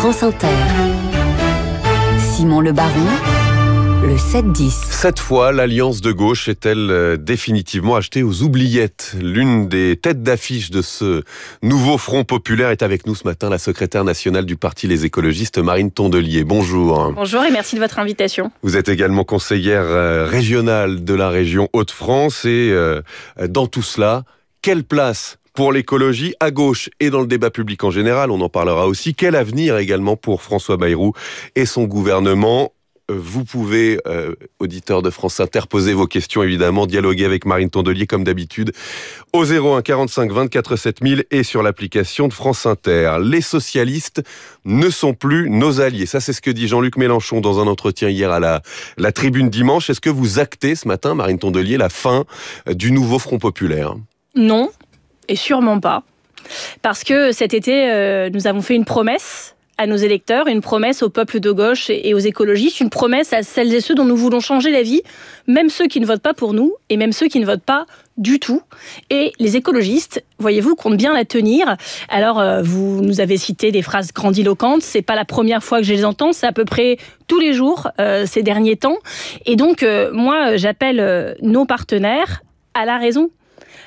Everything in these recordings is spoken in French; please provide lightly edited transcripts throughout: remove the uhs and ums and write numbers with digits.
France Inter. Simon Le Baron, le 7-10. Cette fois, l'Alliance de gauche est-elle définitivement achetée aux oubliettes? L'une des têtes d'affiche de ce nouveau Front populaire est avec nous ce matin, la secrétaire nationale du parti Les Écologistes, Marine Tondelier. Bonjour. Bonjour et merci de votre invitation. Vous êtes également conseillère régionale de la région Hauts-de-France et dans tout cela, quelle place pour l'écologie à gauche et dans le débat public en général, on en parlera aussi. Quel avenir également pour François Bayrou et son gouvernement? Vous pouvez, auditeurs de France Inter, poser vos questions, évidemment, dialoguer avec Marine Tondelier comme d'habitude, au 01 45 24 7000 et sur l'application de France Inter. Les socialistes ne sont plus nos alliés. Ça, c'est ce que dit Jean-Luc Mélenchon dans un entretien hier à la Tribune Dimanche. Est-ce que vous actez ce matin, Marine Tondelier, la fin du nouveau Front populaire? Non, et sûrement pas. Parce que cet été, nous avons fait une promesse à nos électeurs, une promesse au peuple de gauche et aux écologistes, une promesse à celles et ceux dont nous voulons changer la vie, même ceux qui ne votent pas pour nous et même ceux qui ne votent pas du tout. Et les écologistes, voyez-vous, comptent bien la tenir. Alors, vous nous avez cité des phrases grandiloquentes, c'est pas la première fois que je les entends, c'est à peu près tous les jours ces derniers temps. Et donc, moi, j'appelle nos partenaires à la raison.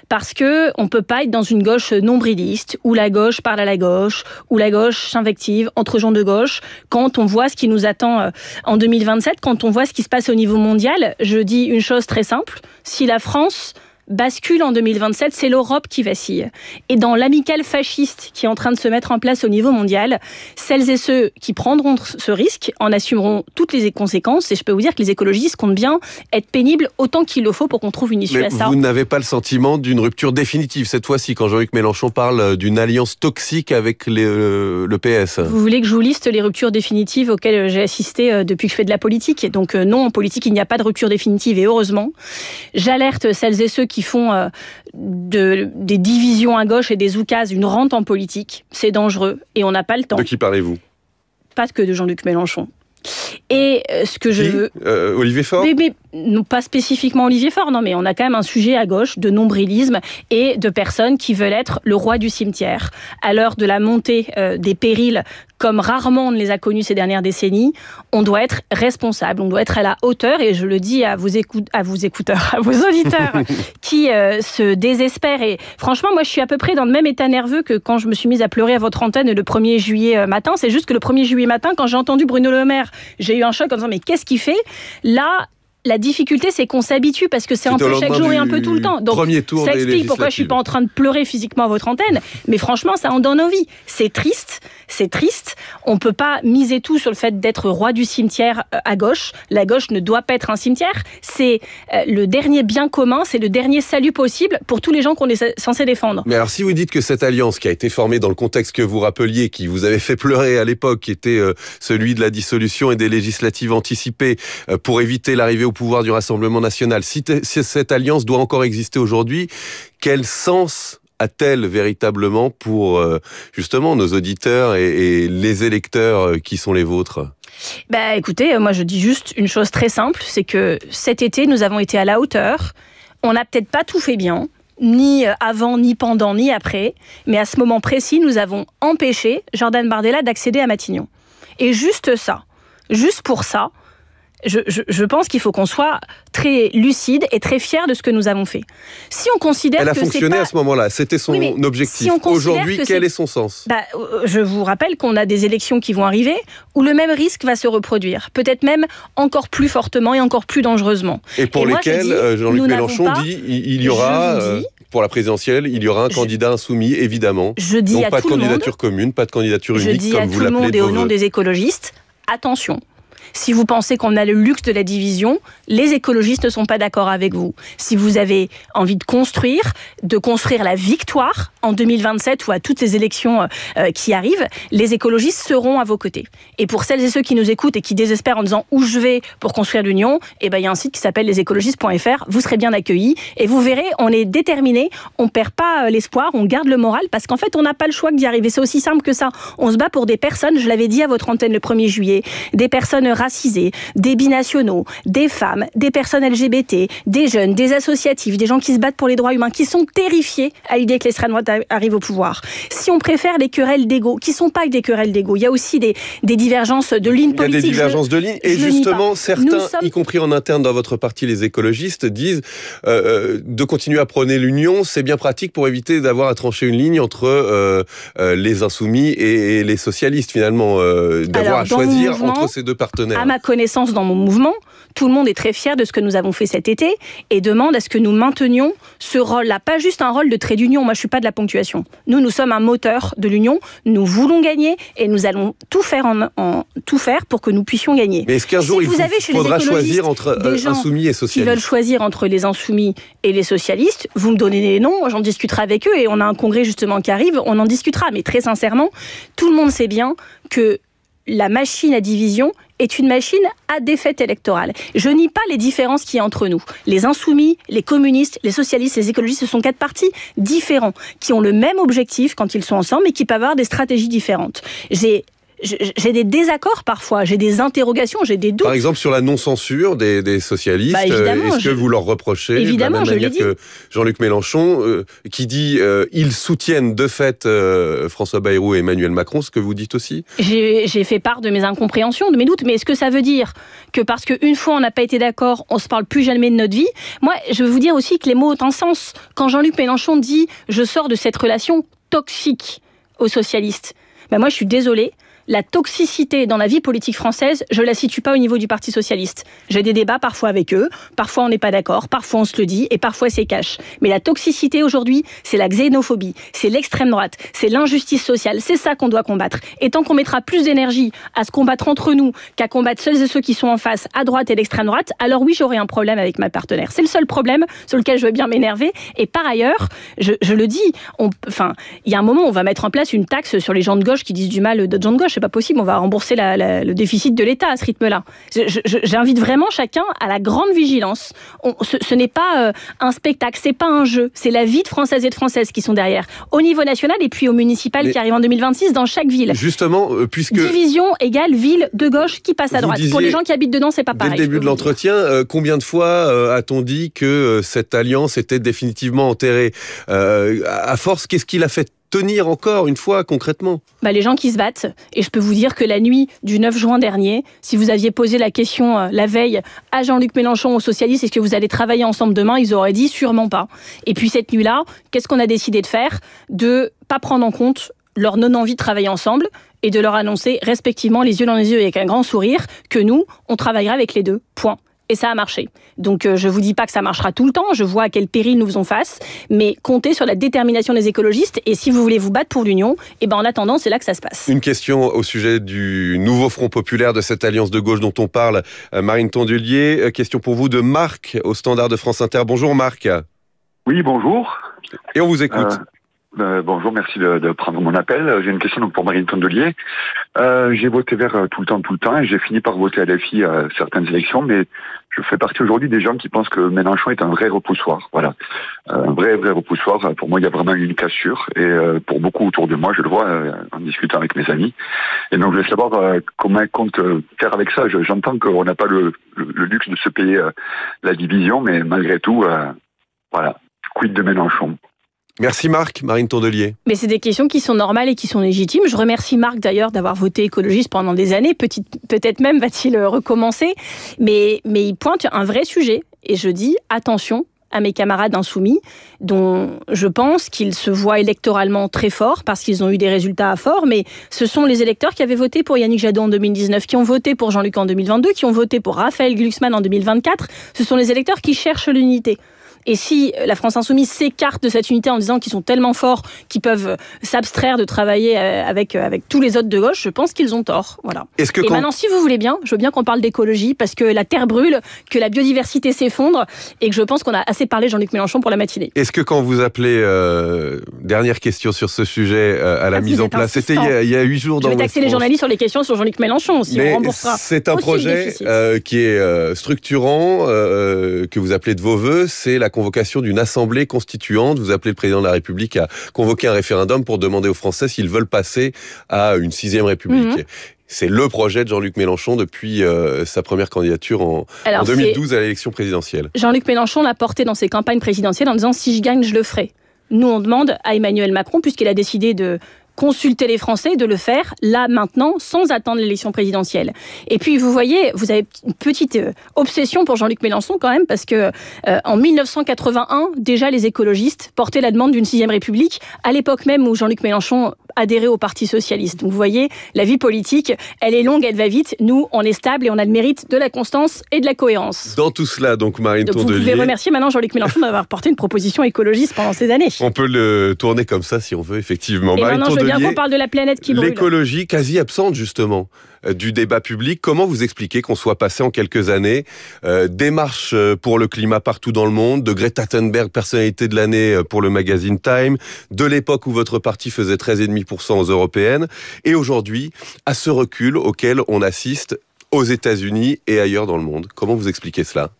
Parce qu'on ne peut pas être dans une gauche nombriliste, où la gauche parle à la gauche, où la gauche s'invective entre gens de gauche. Quand on voit ce qui nous attend en 2027, quand on voit ce qui se passe au niveau mondial, je dis une chose très simple, si la France bascule en 2027, c'est l'Europe qui vacille. Et dans l'amicale fasciste qui est en train de se mettre en place au niveau mondial, celles et ceux qui prendront ce risque en assumeront toutes les conséquences. Et je peux vous dire que les écologistes comptent bien être pénibles autant qu'il le faut pour qu'on trouve une issue à ça. Vous n'avez pas le sentiment d'une rupture définitive cette fois-ci, quand Jean-Luc Mélenchon parle d'une alliance toxique avec le PS? Vous voulez que je vous liste les ruptures définitives auxquelles j'ai assisté depuis que je fais de la politique? Donc non, en politique, il n'y a pas de rupture définitive et heureusement. J'alerte celles et ceux qui font des divisions à gauche et des oukases une rente en politique. C'est dangereux et on n'a pas le temps. De qui parlez-vous? Pas que de Jean-Luc Mélenchon. Et ce que je veux... Olivier Faure? Mais non, pas spécifiquement Olivier Faure, non, mais on a quand même un sujet à gauche de nombrilisme et de personnes qui veulent être le roi du cimetière. À l'heure de la montée des périls, comme rarement on ne les a connus ces dernières décennies, on doit être responsable, on doit être à la hauteur, et je le dis à vos auditeurs qui se désespèrent. Et franchement, moi je suis à peu près dans le même état nerveux que quand je me suis mise à pleurer à votre antenne le 1er juillet matin. C'est juste que le 1er juillet matin, quand j'ai entendu Bruno Le Maire, j'ai eu un choc en disant mais qu'est-ce qu'il fait là? La difficulté, c'est qu'on s'habitue parce que c'est un peu chaque jour et un peu tout le temps. Donc, ça explique pourquoi je suis pas en train de pleurer physiquement à votre antenne. Mais franchement, ça en donne envie. C'est triste. On peut pas miser tout sur le fait d'être roi du cimetière à gauche. La gauche ne doit pas être un cimetière. C'est le dernier bien commun, c'est le dernier salut possible pour tous les gens qu'on est censé défendre. Mais alors, si vous dites que cette alliance qui a été formée dans le contexte que vous rappeliez, qui vous avait fait pleurer à l'époque, qui était celui de la dissolution et des législatives anticipées pour éviter l'arrivée au pouvoir du Rassemblement national, si cette alliance doit encore exister aujourd'hui, quel sens a-t-elle véritablement pour justement nos auditeurs et les électeurs qui sont les vôtres? Écoutez, moi je dis juste une chose très simple, c'est que cet été nous avons été à la hauteur. On n'a peut-être pas tout fait bien, ni avant, ni pendant, ni après, mais à ce moment précis, nous avons empêché Jordan Bardella d'accéder à Matignon. Et juste ça, juste pour ça, je pense qu'il faut qu'on soit très lucide et très fier de ce que nous avons fait. Si on considère Elle a que fonctionné à ce moment-là, c'était son objectif. Si aujourd'hui, quel est son sens? Je vous rappelle qu'on a des élections qui vont arriver où le même risque va se reproduire, peut-être même encore plus fortement et encore plus dangereusement. Et pour lesquels Jean-Luc Mélenchon dit il y aura... Pour la présidentielle, il y aura un candidat insoumis, évidemment. Je dis donc à pas de tout le candidature monde, commune, pas de candidature unique, comme vous l'appelez. Je dis à tout le monde et au nom des écologistes, attention. Si vous pensez qu'on a le luxe de la division, les écologistes ne sont pas d'accord avec vous. Si vous avez envie de construire la victoire en 2027 ou à toutes les élections qui arrivent, les écologistes seront à vos côtés. Et pour celles et ceux qui nous écoutent et qui désespèrent en disant où je vais pour construire l'union, il y a un site qui s'appelle lesécologistes.fr, vous serez bien accueillis et vous verrez, on est déterminés, on perd pas l'espoir, on garde le moral parce qu'en fait on n'a pas le choix d'y arriver. C'est aussi simple que ça. On se bat pour des personnes, je l'avais dit à votre antenne le 1er juillet, des personnes racisés, des binationaux, des femmes, des personnes LGBT, des jeunes, des associatifs, des gens qui se battent pour les droits humains, qui sont terrifiés à l'idée que l'extrême droite arrive au pouvoir. Si on préfère les querelles d'ego, qui ne sont pas que des querelles d'ego, il y a aussi des divergences de lignes politiques. Il y a des divergences de lignes, et justement, certains, y compris en interne dans votre parti, les écologistes, disent de continuer à prôner l'union, c'est bien pratique pour éviter d'avoir à trancher une ligne entre les insoumis et les socialistes, finalement, d'avoir à choisir entre ces deux partenaires. À ma connaissance, dans mon mouvement, tout le monde est très fier de ce que nous avons fait cet été et demande à ce que nous maintenions ce rôle-là. Pas juste un rôle de trait d'union, moi je ne suis pas de la ponctuation. Nous sommes un moteur de l'union, nous voulons gagner et nous allons tout faire, tout faire pour que nous puissions gagner. Mais est-ce qu'un jour il faudra choisir entre insoumis et socialistes ? Qui veulent choisir entre les insoumis et les socialistes, vous me donnez des noms, j'en discuterai avec eux et on a un congrès justement qui arrive, on en discutera. Mais très sincèrement, tout le monde sait bien que la machine à division est une machine à défaite électorale. Je nie pas les différences qu'il y a entre nous. Les insoumis, les communistes, les socialistes, les écologistes, ce sont 4 partis différents qui ont le même objectif quand ils sont ensemble et qui peuvent avoir des stratégies différentes. J'ai des désaccords parfois, j'ai des interrogations, j'ai des doutes. Par exemple, sur la non-censure des socialistes, est-ce que vous leur reprochez évidemment, de la même manière que Jean-Luc Mélenchon, qui dit ils soutiennent de fait François Bayrou et Emmanuel Macron, ce que vous dites aussi ? J'ai fait part de mes incompréhensions, de mes doutes, mais est-ce que ça veut dire que parce qu'une fois on n'a pas été d'accord, on ne se parle plus jamais de notre vie ? Moi, je veux vous dire aussi que les mots ont un sens. Quand Jean-Luc Mélenchon dit « je sors de cette relation toxique aux socialistes », moi je suis désolée. La toxicité dans la vie politique française, je ne la situe pas au niveau du Parti socialiste. J'ai des débats parfois avec eux, parfois on n'est pas d'accord, parfois on se le dit et parfois c'est cash. Mais la toxicité aujourd'hui, c'est la xénophobie, c'est l'extrême droite, c'est l'injustice sociale, c'est ça qu'on doit combattre. Et tant qu'on mettra plus d'énergie à se combattre entre nous qu'à combattre celles et ceux qui sont en face, à droite et l'extrême droite, alors oui, j'aurai un problème avec ma partenaire. C'est le seul problème sur lequel je veux bien m'énerver. Et par ailleurs, je le dis, il y a un moment où on va mettre en place une taxe sur les gens de gauche qui disent du mal d'autres gens de gauche. C'est pas possible, on va rembourser le déficit de l'État à ce rythme-là. J'invite vraiment chacun à la grande vigilance. Ce n'est pas un spectacle, c'est pas un jeu, c'est la vie de Françaises et de Françaises qui sont derrière, au niveau national et puis au municipal qui arrive en 2026 dans chaque ville. Justement, puisque... Division égale ville de gauche qui passe à droite. Pour les gens qui habitent dedans, c'est pas pareil. Dès le début de l'entretien, combien de fois a-t-on dit que cette alliance était définitivement enterrée ? À force, qu'est-ce qu'il a fait tenir encore une fois concrètement ? Les gens qui se battent. Et je peux vous dire que la nuit du 9 juin dernier, si vous aviez posé la question la veille à Jean-Luc Mélenchon, aux socialistes, est-ce que vous allez travailler ensemble demain ? Ils auraient dit sûrement pas. Et puis cette nuit-là, qu'est-ce qu'on a décidé de faire ? De pas prendre en compte leur non-envie de travailler ensemble et de leur annoncer respectivement les yeux dans les yeux avec un grand sourire que nous, on travaillera avec les deux. Point. Et ça a marché. Donc je ne vous dis pas que ça marchera tout le temps, je vois à quel péril nous faisons face, mais comptez sur la détermination des écologistes, et si vous voulez vous battre pour l'union, en attendant, c'est là que ça se passe. Une question au sujet du nouveau Front populaire, de cette alliance de gauche dont on parle, Marine Tondelier. Question pour vous de Marc, au Standard de France Inter. Bonjour Marc. Oui, bonjour. Et on vous écoute. Bonjour, merci de prendre mon appel. J'ai une question donc pour Marine Tondelier. J'ai voté vert tout le temps et j'ai fini par voter à LFI à certaines élections, mais je fais partie aujourd'hui des gens qui pensent que Mélenchon est un vrai repoussoir. Voilà, un vrai repoussoir. Pour moi, il y a vraiment une cassure et pour beaucoup autour de moi, je le vois en discutant avec mes amis. Et donc, je veux savoir comment elle compte faire avec ça. J'entends qu'on n'a pas le luxe de se payer la division, mais malgré tout, voilà, quid de Mélenchon. Merci Marc, Marine Tondelier. Mais c'est des questions qui sont normales et qui sont légitimes. Je remercie Marc d'ailleurs d'avoir voté écologiste pendant des années. Peut-être même va-t-il recommencer. Mais il pointe un vrai sujet. Et je dis attention à mes camarades insoumis, dont je pense qu'ils se voient électoralement très forts parce qu'ils ont eu des résultats forts, mais ce sont les électeurs qui avaient voté pour Yannick Jadot en 2019, qui ont voté pour Jean-Luc en 2022, qui ont voté pour Raphaël Glucksmann en 2024. Ce sont les électeurs qui cherchent l'unité. Et si la France Insoumise s'écarte de cette unité en disant qu'ils sont tellement forts qu'ils peuvent s'abstraire de travailler avec tous les autres de gauche, je pense qu'ils ont tort. Voilà. Maintenant, si vous voulez bien, je veux bien qu'on parle d'écologie parce que la terre brûle, que la biodiversité s'effondre et que je pense qu'on a assez parlé de Jean-Luc Mélenchon pour la matinée. Est-ce que quand vous appelez, dernière question sur ce sujet, à la mise en place, c'était il y a 8 jours dans je vais taxer les journalistes sur les questions sur Jean-Luc Mélenchon, si on remboursera. C'est un projet qui est structurant, que vous appelez de vos voeux, c'est la convocation d'une assemblée constituante. Vous appelez le président de la République à convoquer un référendum pour demander aux Français s'ils veulent passer à une 6e République. C'est le projet de Jean-Luc Mélenchon depuis sa première candidature en 2012 à l'élection présidentielle. Jean-Luc Mélenchon l'a porté dans ses campagnes présidentielles en disant « si je gagne, je le ferai ». Nous, on demande à Emmanuel Macron, puisqu'il a décidé de consulter les Français, de le faire là, maintenant, sans attendre l'élection présidentielle. Et puis, vous voyez, vous avez une petite obsession pour Jean-Luc Mélenchon quand même, parce que en 1981, déjà, les écologistes portaient la demande d'une 6e République, à l'époque même où Jean-Luc Mélenchon adhérait au Parti Socialiste. Donc, vous voyez, la vie politique, elle est longue, elle va vite. Nous, on est stable et on a le mérite de la constance et de la cohérence. Dans tout cela, donc, Marine Tondelier... Vous pouvez remercier maintenant Jean-Luc Mélenchon d'avoir porté une proposition écologiste pendant ces années. On peut le tourner comme ça, si on veut, effectivement. Et maintenant, je veux bien qu'on parle de la planète qui brûle. L'écologie quasi absente, justement, du débat public. Comment vous expliquez qu'on soit passé en quelques années des marches pour le climat partout dans le monde, de Greta Thunberg, personnalité de l'année pour le magazine Time, de l'époque où votre parti faisait 13,5% aux européennes, et aujourd'hui, à ce recul auquel on assiste aux États-Unis et ailleurs dans le monde. Comment vous expliquez cela ?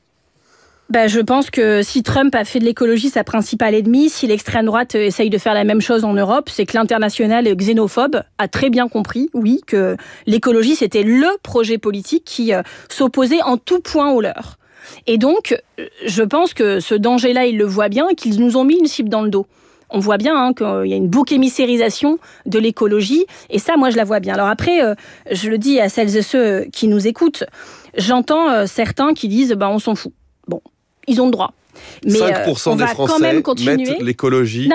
Je pense que si Trump a fait de l'écologie sa principale ennemie, si l'extrême droite essaye de faire la même chose en Europe, c'est que l'international xénophobe a très bien compris, oui, que l'écologie c'était le projet politique qui s'opposait en tout point au leur. Et donc, je pense que ce danger-là, ils le voient bien et qu'ils nous ont mis une cible dans le dos. On voit bien qu'il y a une bouc émissérisation de l'écologie, et ça, moi, je la vois bien. Alors après, je le dis à celles et ceux qui nous écoutent, j'entends certains qui disent on s'en fout. Bon, ils ont le droit. Mais 5% des Français mettent l'écologie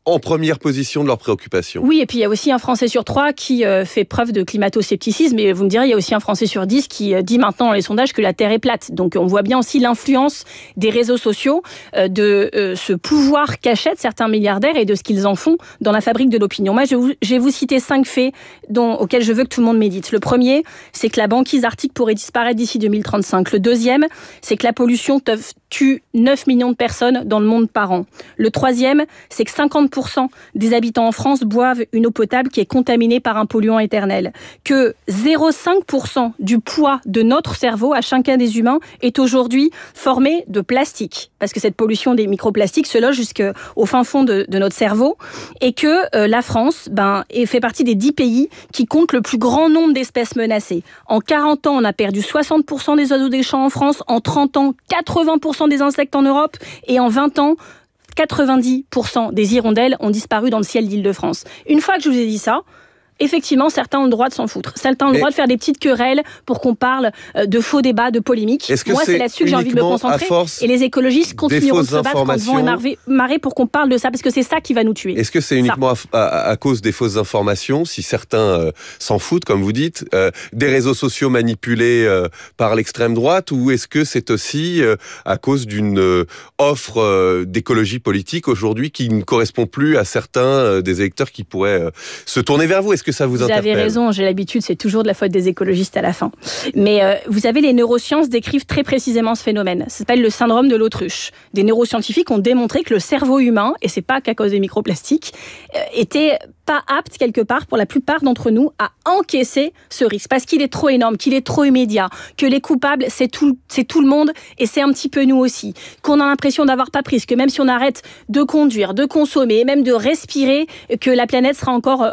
en première position de leurs préoccupations. Oui, et puis il y a aussi un Français sur 3 qui fait preuve de climato-scepticisme, et vous me direz, il y a aussi un Français sur 10 qui dit maintenant dans les sondages que la Terre est plate. Donc on voit bien aussi l'influence des réseaux sociaux, de ce pouvoir qu'achètent certains milliardaires et de ce qu'ils en font dans la fabrique de l'opinion. Moi, je vais vous citer 5 faits auxquels je veux que tout le monde médite. Le premier, c'est que la banquise arctique pourrait disparaître d'ici 2035. Le deuxième, c'est que la pollution tue 9 millions de personnes dans le monde par an. Le troisième, c'est que 50% des habitants en France boivent une eau potable qui est contaminée par un polluant éternel. Que 0,5% du poids de notre cerveau, à chacun des humains, est aujourd'hui formé de plastique. Parce que cette pollution des microplastiques se loge jusqu'au fin fond de notre cerveau. Et que la France fait partie des 10 pays qui comptent le plus grand nombre d'espèces menacées. En 40 ans, on a perdu 60% des oiseaux des champs en France. En 30 ans, 80% des insectes en Europe. Et en 20 ans, 90% des hirondelles ont disparu dans le ciel d'Île-de-France. Une fois que je vous ai dit ça, effectivement, certains ont le droit de s'en foutre. Certains ont le droit de faire des petites querelles pour qu'on parle de faux débats, de polémiques. Moi, c'est là-dessus que j'ai envie de me concentrer. Et les écologistes continueront de se battre quand vent et marée pour qu'on parle de ça, parce que c'est ça qui va nous tuer. Est-ce que c'est uniquement à cause des fausses informations, si certains s'en foutent, comme vous dites, des réseaux sociaux manipulés par l'extrême droite, ou est-ce que c'est aussi à cause d'une offre d'écologie politique aujourd'hui qui ne correspond plus à certains des électeurs qui pourraient se tourner vers vous ? Est-ce que ça vous interpelle ? Vous avez raison, j'ai l'habitude, c'est toujours de la faute des écologistes à la fin. Mais vous savez, les neurosciences décrivent très précisément ce phénomène. Ça s'appelle le syndrome de l'autruche. Des neuroscientifiques ont démontré que le cerveau humain, et c'est pas qu'à cause des microplastiques, était pas apte quelque part pour la plupart d'entre nous à encaisser ce risque parce qu'il est trop énorme, qu'il est trop immédiat, que les coupables c'est tout le monde et c'est un petit peu nous aussi, qu'on a l'impression d'avoir pas prise, que même si on arrête de conduire, de consommer et même de respirer, que la planète sera encore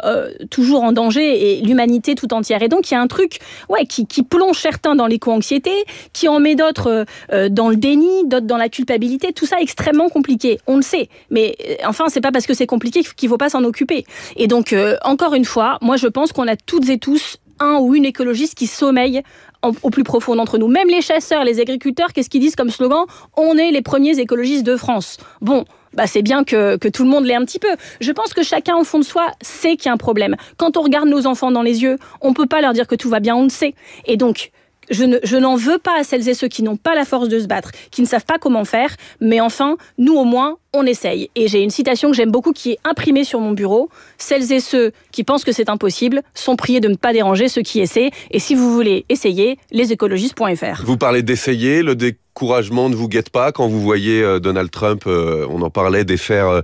toujours en danger et l'humanité tout entière. Et donc il y a un truc qui plonge certains dans l'éco-anxiété, qui en met d'autres dans le déni, d'autres dans la culpabilité, tout ça extrêmement compliqué, on le sait, mais enfin c'est pas parce que c'est compliqué qu'il faut pas s'en occuper. Et donc, encore une fois, moi je pense qu'on a toutes et tous un ou une écologiste qui sommeille au plus profond d'entre nous. Même les chasseurs, les agriculteurs, qu'est-ce qu'ils disent comme slogan ? On est les premiers écologistes de France. Bon, c'est bien que tout le monde l'ait un petit peu. Je pense que chacun, au fond de soi, sait qu'il y a un problème. Quand on regarde nos enfants dans les yeux, on ne peut pas leur dire que tout va bien, on le sait. Et donc, je n'en veux pas à celles et ceux qui n'ont pas la force de se battre, qui ne savent pas comment faire, mais enfin, nous au moins, on essaye. Et j'ai une citation que j'aime beaucoup qui est imprimée sur mon bureau. Celles et ceux qui pensent que c'est impossible sont priés de ne pas déranger ceux qui essaient. Et si vous voulez essayer, lesécologistes.fr. Vous parlez d'essayer, le découragement ne vous guette pas quand vous voyez Donald Trump, on en parlait, défaire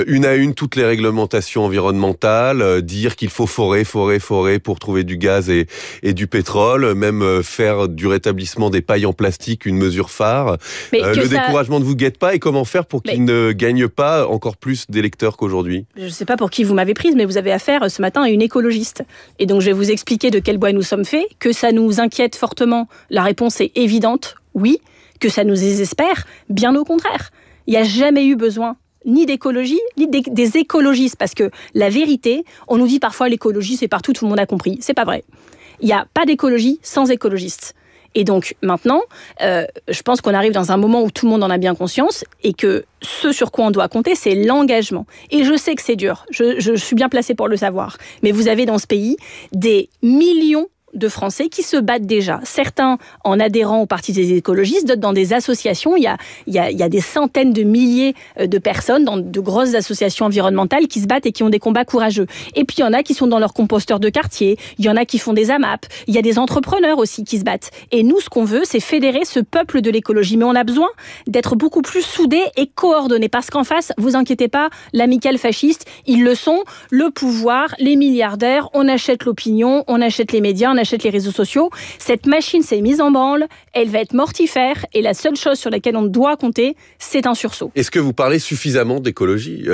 une à une toutes les réglementations environnementales, dire qu'il faut forer pour trouver du gaz et du pétrole, même faire du rétablissement des pailles en plastique une mesure phare. Découragement ne vous guette pas, et comment faire pour qu'il ne gagne pas encore plus d'électeurs qu'aujourd'hui? Je ne sais pas pour qui vous m'avez prise, mais vous avez affaire ce matin à une écologiste. Et donc je vais vous expliquer de quel bois nous sommes faits, que ça nous inquiète fortement. La réponse est évidente, oui. Que ça nous désespère, bien au contraire. Il n'y a jamais eu besoin ni d'écologie, ni des écologistes, parce que la vérité, on nous dit parfois l'écologie c'est partout, tout le monde a compris. C'est pas vrai. Il n'y a pas d'écologie sans écologistes. Et donc maintenant, je pense qu'on arrive dans un moment où tout le monde en a bien conscience et que ce sur quoi on doit compter, c'est l'engagement. Et je sais que c'est dur, je suis bien placée pour le savoir. Mais vous avez dans ce pays des millions de Français qui se battent déjà. Certains en adhérant au Parti des écologistes, d'autres dans des associations. Il y a des centaines de milliers de personnes dans de grosses associations environnementales qui se battent et qui ont des combats courageux. Et puis il y en a qui sont dans leurs composteurs de quartier, il y en a qui font des AMAP, il y a des entrepreneurs aussi qui se battent. Et nous, ce qu'on veut, c'est fédérer ce peuple de l'écologie. Mais on a besoin d'être beaucoup plus soudés et coordonnés. Parce qu'en face, vous inquiétez pas, l'amicale fasciste, ils le sont, le pouvoir, les milliardaires, on achète l'opinion, on achète les médias, on achète les réseaux sociaux. Cette machine s'est mise en branle, elle va être mortifère et la seule chose sur laquelle on doit compter, c'est un sursaut. Est-ce que vous parlez suffisamment d'écologie ?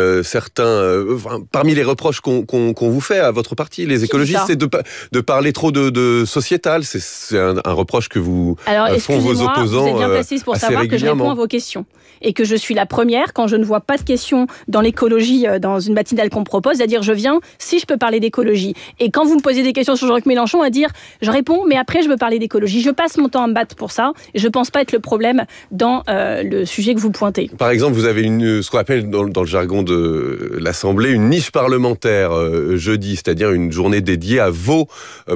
Parmi les reproches qu'on vous fait à votre parti, les écologistes, c'est de parler trop de sociétal. C'est un reproche que vous font vos opposants. Vous êtes bien placé pour savoir que je réponds à vos questions. Et que je suis la première, quand je ne vois pas de questions dans l'écologie, dans une matinale qu'on me propose, à dire je viens si je peux parler d'écologie. Et quand vous me posez des questions sur Jean-Luc Mélenchon, à dire je réponds, mais après je veux parler d'écologie. Je passe mon temps à me battre pour ça. Et je ne pense pas être le problème dans le sujet que vous pointez. Par exemple, vous avez ce qu'on appelle dans le jargon de l'Assemblée une niche parlementaire jeudi, c'est-à-dire une journée dédiée à vos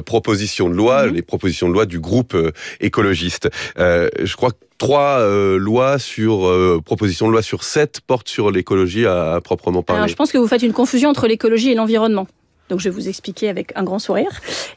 propositions de loi, les propositions de loi du groupe écologiste. Je crois que 3 propositions de loi sur 7 portent sur l'écologie à proprement parler. Alors, je pense que vous faites une confusion entre l'écologie et l'environnement. Donc, je vais vous expliquer avec un grand sourire.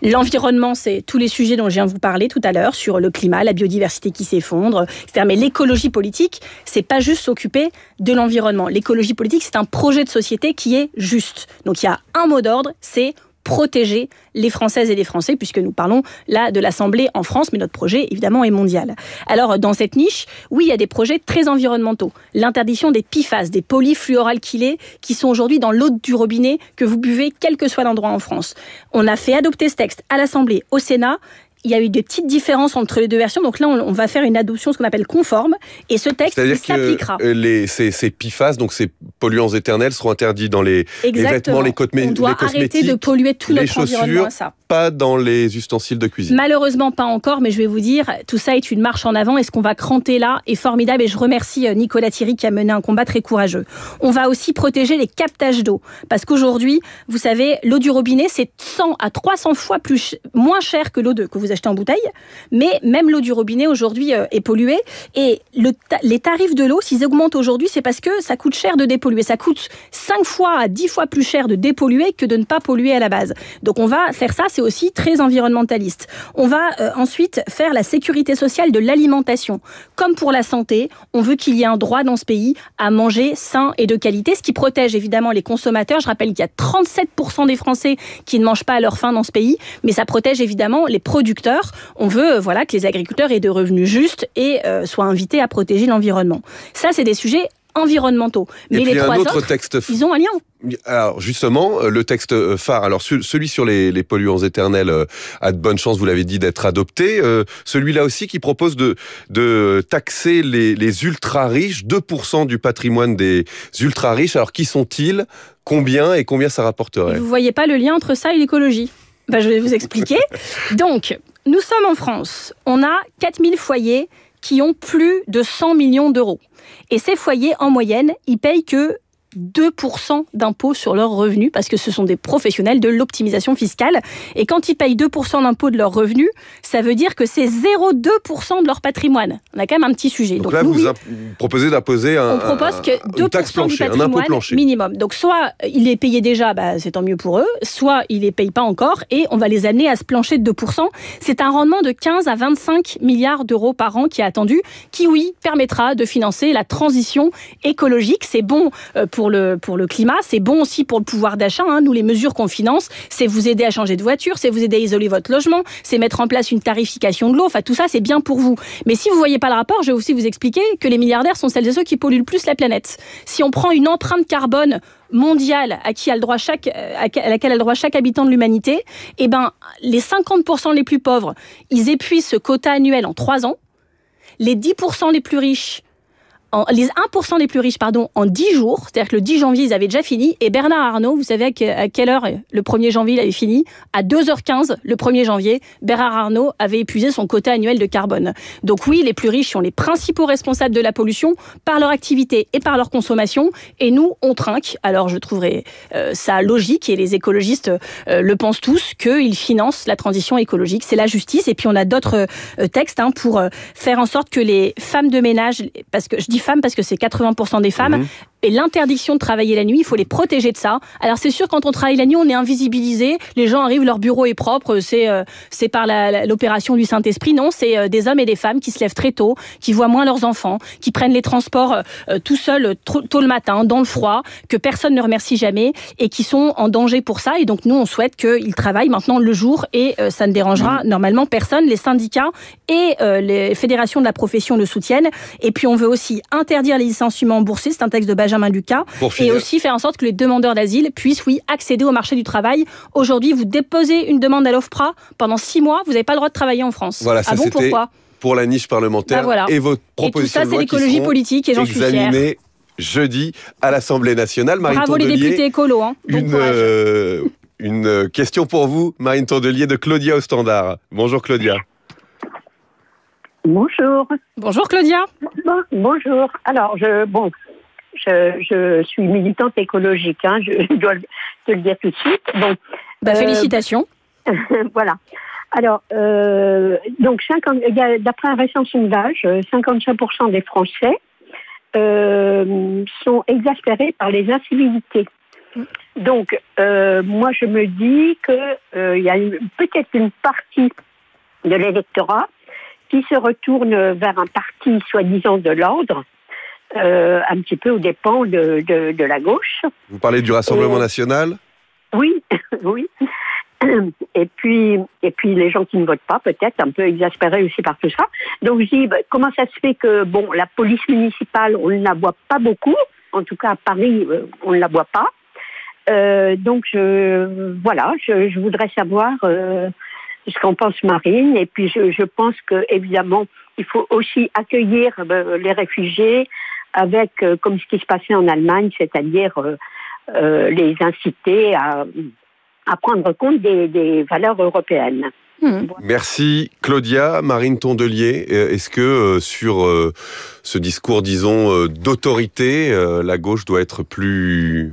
L'environnement, c'est tous les sujets dont je viens de vous parler tout à l'heure, sur le climat, la biodiversité qui s'effondre, etc. Mais l'écologie politique, c'est pas juste s'occuper de l'environnement. L'écologie politique, c'est un projet de société qui est juste. Donc, il y a un mot d'ordre, c'est protéger les Françaises et les Français, puisque nous parlons là de l'Assemblée en France, mais notre projet, évidemment, est mondial. Alors, dans cette niche, oui, il y a des projets très environnementaux. L'interdiction des PFAS, des polyfluoroalkylés, qui sont aujourd'hui dans l'eau du robinet que vous buvez, quel que soit l'endroit en France. On a fait adopter ce texte à l'Assemblée, au Sénat. Il y a eu des petites différences entre les deux versions. Donc là, on va faire une adoption, ce qu'on appelle conforme. Et ce texte s'appliquera. C'est-à-dire que ces PFAS, donc ces polluants éternels, seront interdits dans les vêtements, les cosmétiques, on doit arrêter de polluer tout notre environnement à ça. Pas dans les ustensiles de cuisine. Malheureusement, pas encore, mais je vais vous dire, tout ça est une marche en avant et ce qu'on va cranter là est formidable et je remercie Nicolas Thierry qui a mené un combat très courageux. On va aussi protéger les captages d'eau parce qu'aujourd'hui, vous savez, l'eau du robinet, c'est 100 à 300 fois moins cher que l'eau que vous achetez en bouteille, mais même l'eau du robinet aujourd'hui est polluée et les tarifs de l'eau, s'ils augmentent aujourd'hui, c'est parce que ça coûte cher de dépolluer. Ça coûte 5 fois à 10 fois plus cher de dépolluer que de ne pas polluer à la base. Donc on va faire ça, c'est aussi très environnementaliste. On va ensuite faire la sécurité sociale de l'alimentation. Comme pour la santé, on veut qu'il y ait un droit dans ce pays à manger sain et de qualité, ce qui protège évidemment les consommateurs. Je rappelle qu'il y a 37% des Français qui ne mangent pas à leur faim dans ce pays, mais ça protège évidemment les producteurs. On veut que les agriculteurs aient de revenus justes et soient invités à protéger l'environnement. Ça, c'est des sujets environnementaux. Mais les 3 autres, ils ont un lien. Alors justement, le texte phare, alors celui sur les polluants éternels a de bonnes chances, vous l'avez dit, d'être adopté. Celui-là aussi qui propose de taxer les ultra-riches, 2% du patrimoine des ultra-riches. Alors qui sont-ils ? Combien et combien ça rapporterait ? Vous ne voyez pas le lien entre ça et l'écologie ? Je vais vous expliquer. Donc, nous sommes en France. On a 4000 foyers qui ont plus de 100 millions d'euros. Et ces foyers, en moyenne, ils payent que 2% d'impôts sur leurs revenus, parce que ce sont des professionnels de l'optimisation fiscale. Et quand ils payent 2% d'impôts de leurs revenus, ça veut dire que c'est 0,2% de leur patrimoine. On a quand même un petit sujet. Donc là, vous proposez d'imposer on propose que 2% taxe plancher, du patrimoine un impôt plancher minimum. Donc soit il est payé déjà, c'est tant mieux pour eux, soit il les paye pas encore, et on va les amener à ce plancher de 2%. C'est un rendement de 15 à 25 milliards d'euros par an qui est attendu, qui, oui, permettra de financer la transition écologique. C'est bon pour le climat, c'est bon aussi pour le pouvoir d'achat. Nous, les mesures qu'on finance, c'est vous aider à changer de voiture, c'est vous aider à isoler votre logement, c'est mettre en place une tarification de l'eau. Enfin, tout ça, c'est bien pour vous. Mais si vous voyez pas le rapport, je vais aussi vous expliquer que les milliardaires sont celles et ceux qui polluent le plus la planète. Si on prend une empreinte carbone mondiale à laquelle a le droit chaque habitant de l'humanité, les 50% les plus pauvres, ils épuisent ce quota annuel en 3 ans. Les 10% les plus riches, les 1% les plus riches, en 10 jours, c'est-à-dire que le 10 janvier, ils avaient déjà fini, et Bernard Arnault, vous savez à quelle heure le 1er janvier il avait fini ? À 2h15, le 1er janvier, Bernard Arnault avait épuisé son quota annuel de carbone. Donc oui, les plus riches sont les principaux responsables de la pollution par leur activité et par leur consommation, et nous, on trinque. Alors je trouverais ça logique, et les écologistes le pensent tous, qu'ils financent la transition écologique. C'est la justice, et puis on a d'autres textes pour faire en sorte que les femmes de ménage, parce que je dis femmes parce que c'est 80% des femmes, et l'interdiction de travailler la nuit, il faut les protéger de ça. Alors c'est sûr, quand on travaille la nuit, on est invisibilisé, les gens arrivent, leur bureau est propre, c'est par l'opération du Saint-Esprit. Non, c'est des hommes et des femmes qui se lèvent très tôt, qui voient moins leurs enfants, qui prennent les transports tout seuls tôt le matin, dans le froid, que personne ne remercie jamais, et qui sont en danger pour ça. Et donc nous, on souhaite qu'ils travaillent maintenant le jour, et ça ne dérangera normalement personne. Les syndicats et les fédérations de la profession le soutiennent. Et puis on veut aussi interdire les licenciements boursiers, c'est un texte de Benjamin Lucas, et aussi faire en sorte que les demandeurs d'asile puissent, accéder au marché du travail. Aujourd'hui, vous déposez une demande à l'OFPRA, pendant 6 mois, vous n'avez pas le droit de travailler en France. Voilà, ça, c'était pourquoi pour la niche parlementaire, et votre proposition de loi. Et tout ça, c'est l'écologie politique, et j'en suis fière. Jeudi à l'Assemblée nationale. Marine Bravo Tondelier, les députés écolos. Une question pour vous, Marine Tondelier, de Claudia au Standard. Bonjour Claudia. Bonjour. Bonjour Claudia. Bonjour. Alors, je suis militante écologique, je dois te le dire tout de suite. Félicitations. Voilà. Alors, donc, d'après un récent sondage, 55% des Français sont exaspérés par les incivilités. Donc, moi, je me dis qu'il y a peut-être une partie de l'électorat qui se retourne vers un parti soi-disant de l'ordre, un petit peu aux dépens de la gauche. Vous parlez du Rassemblement national ? Oui, oui. Et puis les gens qui ne votent pas, peut-être un peu exaspérés aussi par tout ça. Donc je dis, comment ça se fait que la police municipale, on ne la voit pas beaucoup, en tout cas à Paris, on ne la voit pas. Donc je voudrais savoir ce qu'en pense Marine, et puis je pense que évidemment il faut aussi accueillir les réfugiés avec comme ce qui se passait en Allemagne, c'est-à-dire les inciter à prendre compte des valeurs européennes. Merci Claudia. Marine Tondelier, est-ce que sur ce discours, disons, d'autorité, la gauche doit être plus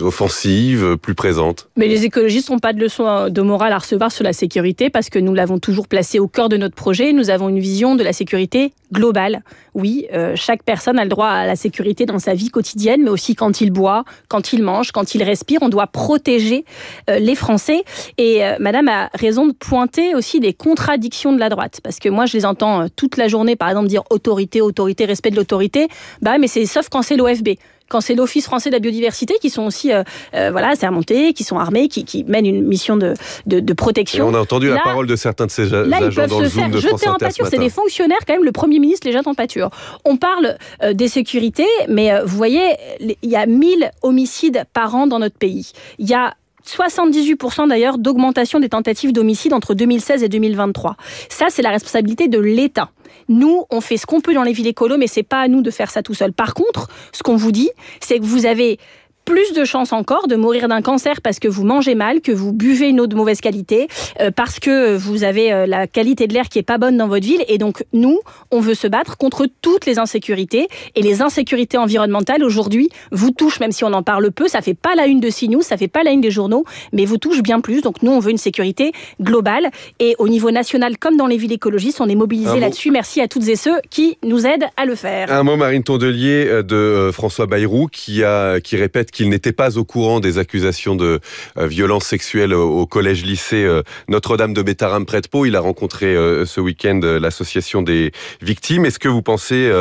offensive, plus présente? Mais les écologistes n'ont pas de leçon de morale à recevoir sur la sécurité, parce que nous l'avons toujours placé au cœur de notre projet. Nous avons une vision de la sécurité globale. Oui, chaque personne a le droit à la sécurité dans sa vie quotidienne, mais aussi quand il boit, quand il mange, quand il respire. On doit protéger les Français. Et Madame a raison de pointer aussi les contradictions de la droite, parce que moi je les entends toute la journée, par exemple, dire autorité, respect de l'autorité. Mais c'est sauf quand c'est l'OFB. Quand c'est l'Office français de la biodiversité, qui sont aussi assermentés, qui sont armés, qui mènent une mission de protection. Et on a entendu la parole de certains de ces agents dans le Zoom de France Inter ce matin. Là, ils peuvent se faire jeter en pâture. C'est des fonctionnaires, quand même, le Premier ministre les jette en pâture. On parle des sécurités, mais vous voyez, il y a 1000 homicides par an dans notre pays. Il y a 78% d'ailleurs d'augmentation des tentatives d'homicide entre 2016 et 2023. Ça, c'est la responsabilité de l'État. Nous, on fait ce qu'on peut dans les villes écolos, mais c'est pas à nous de faire ça tout seul. Par contre, ce qu'on vous dit, c'est que vous avez plus de chances encore de mourir d'un cancer parce que vous mangez mal, que vous buvez une eau de mauvaise qualité, parce que vous avez la qualité de l'air qui est pas bonne dans votre ville. Et donc, nous, on veut se battre contre toutes les insécurités. Et les insécurités environnementales, aujourd'hui, vous touchent, même si on en parle peu. Ça fait pas la une de CNews, ça fait pas la une des journaux, mais vous touchent bien plus. Donc, nous, on veut une sécurité globale. Et au niveau national, comme dans les villes écologistes, on est mobilisés là-dessus. Merci à toutes et ceux qui nous aident à le faire. Un mot, Marine Tondelier, de François Bayrou, qui répète qu'il n'était pas au courant des accusations de violences sexuelles au collège-lycée Notre-Dame de Bétharram près de Pau. Il a rencontré ce week-end l'association des victimes. Est-ce que vous pensez,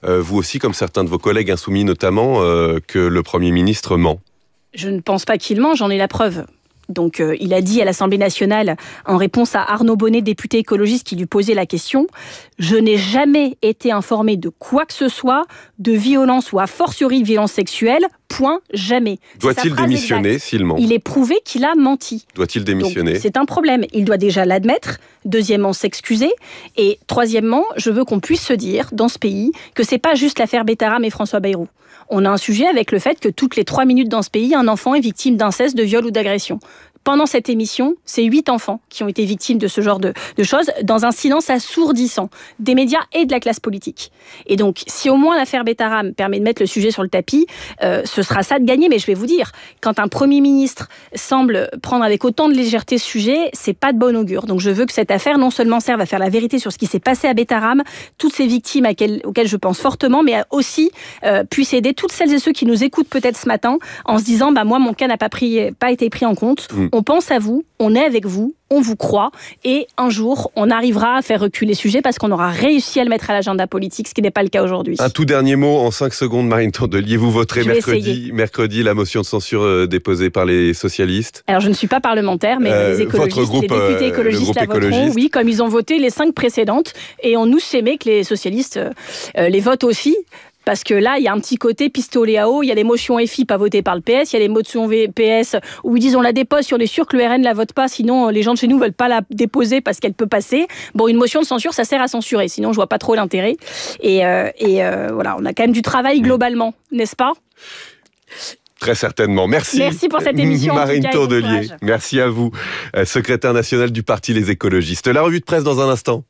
vous aussi, comme certains de vos collègues insoumis notamment, que le Premier ministre ment ? Je ne pense pas qu'il ment, j'en ai la preuve. Donc, il a dit à l'Assemblée nationale, en réponse à Arnaud Bonnet, député écologiste, qui lui posait la question, « Je n'ai jamais été informé de quoi que ce soit, de violence ou a fortiori de violence sexuelle, point, jamais. » Doit-il démissionner s'il ment ? Il est prouvé qu'il a menti. Doit-il démissionner ? Donc, c'est un problème. Il doit déjà l'admettre. Deuxièmement, s'excuser. Et troisièmement, je veux qu'on puisse se dire, dans ce pays, que c'est pas juste l'affaire Bétharram et François Bayrou. On a un sujet avec le fait que toutes les 3 minutes dans ce pays, un enfant est victime d'inceste, de viol ou d'agression. Pendant cette émission, c'est 8 enfants qui ont été victimes de ce genre de choses, dans un silence assourdissant des médias et de la classe politique. Et donc, si au moins l'affaire Bétharram permet de mettre le sujet sur le tapis, ce sera ça de gagner. Mais je vais vous dire, quand un Premier ministre semble prendre avec autant de légèreté ce sujet, c'est pas de bon augure. Donc je veux que cette affaire non seulement serve à faire la vérité sur ce qui s'est passé à Bétharram, toutes ces victimes auxquelles je pense fortement, mais aussi puisse aider toutes celles et ceux qui nous écoutent peut-être ce matin en se disant, moi mon cas n'a pas été pris en compte. On pense à vous, on est avec vous, on vous croit, et un jour, on arrivera à faire reculer le sujet parce qu'on aura réussi à le mettre à l'agenda politique, ce qui n'est pas le cas aujourd'hui. Un tout dernier mot en 5 secondes, Marine Tondelier. Vous voterez mercredi la motion de censure déposée par les socialistes. Alors, je ne suis pas parlementaire, mais les écologistes, votre groupe, les députés écologistes la voteront, oui, comme ils ont voté les 5 précédentes, et on nous aimait que les socialistes les votent aussi. Parce que là, il y a un petit côté pistolet à eau. Il y a les motions FI pas votées par le PS. Il y a les motions PS où ils disent on la dépose sur les sûrs que le RN ne la vote pas. Sinon, les gens de chez nous ne veulent pas la déposer parce qu'elle peut passer. Bon, une motion de censure, ça sert à censurer. Sinon, je vois pas trop l'intérêt. Et voilà, on a quand même du travail globalement, n'est-ce pas ? Très certainement. Merci pour cette émission. Marine Tondelier. Merci à vous, secrétaire nationale du parti Les Écologistes. La revue de presse dans un instant.